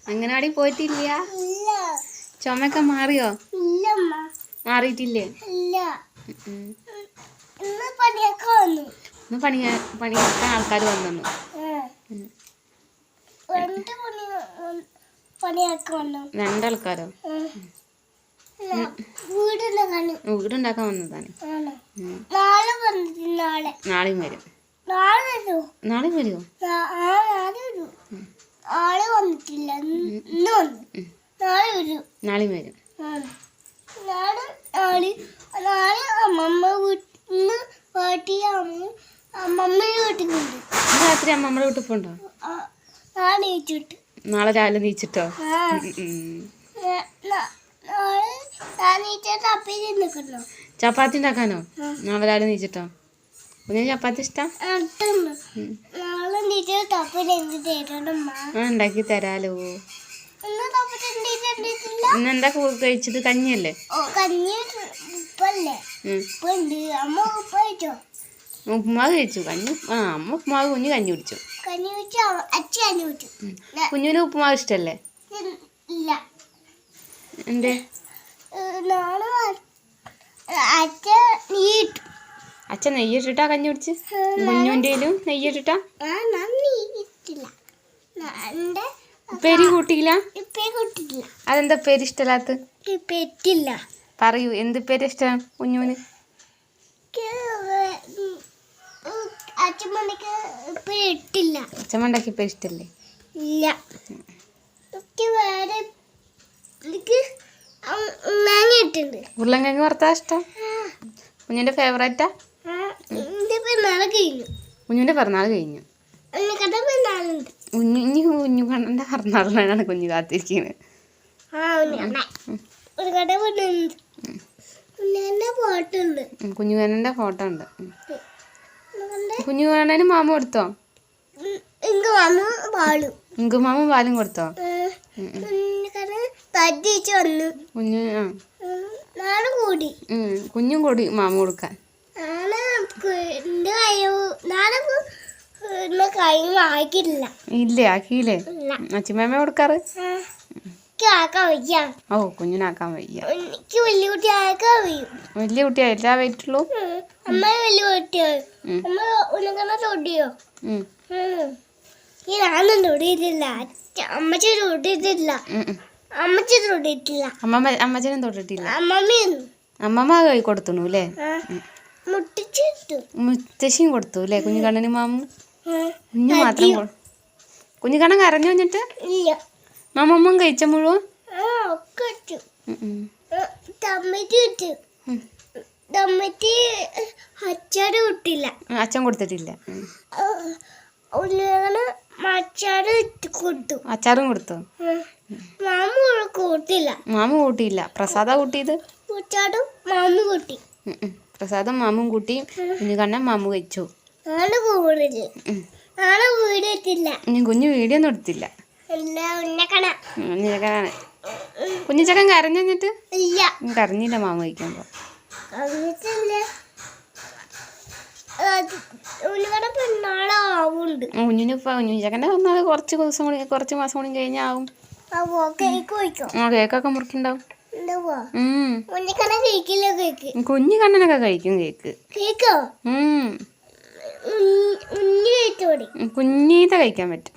അംഗനവാടി പോയിട്ടില്ല. ചുമയൊക്കെ മാറിയോ? മാറിയിട്ടില്ലേ? ഇന്ന് പണിയാക്കാൻ ആൾക്കാർ വന്നു. രണ്ടാൾക്കാരോ? വീടുണ്ടാക്കാൻ വന്നതാണ്. നാളെയും വരും. നാളെയും വരുമോ? നാളെയും വരും. രാത്രി അമ്മമ്മയുടെ വീട്ടിൽ പോണ്ടോ? നാളെ രാവിലെ നീച്ചിട്ടോ? ചപ്പാത്തി ഉണ്ടാക്കാനോ? നാളെ രാവിലെ നീച്ചിട്ടോ? കുഞ്ഞിന് ചപ്പാത്തി ഇഷ്ടം? ഉണ്ടാക്കി തരാലോ. ഇന്നെന്താ കഴിച്ചത്? കഞ്ഞിയല്ലേ? ഉപ്പുമാവ് കഴിച്ചു. കഞ്ഞി അമ്മ ഉപ്പുമാവ്, കുഞ്ഞ് കഞ്ഞി കുടിച്ചു. കുഞ്ഞിന് ഉപ്പുമാവ് ഇഷ്ടല്ലേ? എന്തേ? അച്ഛൻ നെയ്യിട്ടിട്ടാ കഞ്ഞി കുടിച്ച്? കുഞ്ഞുവിൻ്റെയിലും നെയ്യിട്ടിട്ടാ? പെരി കൂട്ടിയില്ല? അതെന്താ പേര് ഇഷ്ടല്ലാത്ത? പറയൂ, എന്ത് പേര് ഇഷ്ടം കുഞ്ഞുവിന്? അച്ഛമ്മണ്ടാക്കി പേര് ഇഷ്ടല്ലേ? ഉരുളങ്കിഴങ്ങ് വറുത്താ ഇഷ്ടം? കുഞ്ഞിന്റെ ഫേവറേറ്റാ? കുഞ്ഞിന്റെ പിറന്നാൾ കഴിഞ്ഞു. കുഞ്ഞുകണ്ണന്റെ പിറന്നാളിനാണ് കുഞ്ഞു കാത്തിരിക്കുന്നത്. കുഞ്ഞുകണ്ണന്റെ ഫോട്ടോ ഉണ്ട്. കുഞ്ഞുകണ്ണന് മാമ കൊടുത്തോ? ഇങ്കുമാമും പാലും കൊടുത്തോ? കുഞ്ഞും കൂടി മാമ കൊടുക്കാൻ. ഇല്ലേ? ആക്കിയില്ലേ? അച്ഛമ്മ കൊടുക്കാറ്? ഓ, കുഞ്ഞിനാക്കാൻ വയ്യ. വലിയ കുട്ടിയാ? എല്ലാ വെയിറ്റുള്ളൂ? അമ്മച്ചനും തൊട്ടിട്ടില്ല. അമ്മമ്മ കൈ കൊടുത്തു അല്ലേ? മുത്തശ്ശിയും കൊടുത്തു അല്ലേ? കുഞ്ഞുകണ്ണനും മാമും. കുഞ്ഞു മാത്രം. കുഞ്ഞുകണ്ണൻ കരഞ്ഞു വന്നിട്ട് മാമമ്മ കഴിച്ച മുഴുവൻ? അച്ഛൻ കൊടുത്തിട്ടില്ല. അച്ചാറും കൊടുത്തു? മാമു കൂട്ടിയില്ല. പ്രസാദ കൂട്ടിയത്? പ്രസാദം മാമും കൂട്ടി. കുഞ്ഞുകണ്ണൻ മാമു കഴിച്ചു. കുഞ്ഞു വീഡിയോ ഒന്നും എടുത്തില്ല. കുഞ്ഞിച്ചക്കൻ കരഞ്ഞു വന്നിട്ട്? കരഞ്ഞില്ല മാമ കഴിക്കുമ്പോ. കുഞ്ഞിച്ചക്കൻ്റെ വന്നാൽ കുറച്ച് മാസം കൂടി കഴിഞ്ഞാവും. കേക്കൊക്കെ മുറിക്കുണ്ടാവും. കുഞ്ഞു കണ്ണനൊക്കെ കഴിക്കും കേക്ക്. കുഞ്ഞീത കഴിക്കാൻ പറ്റും.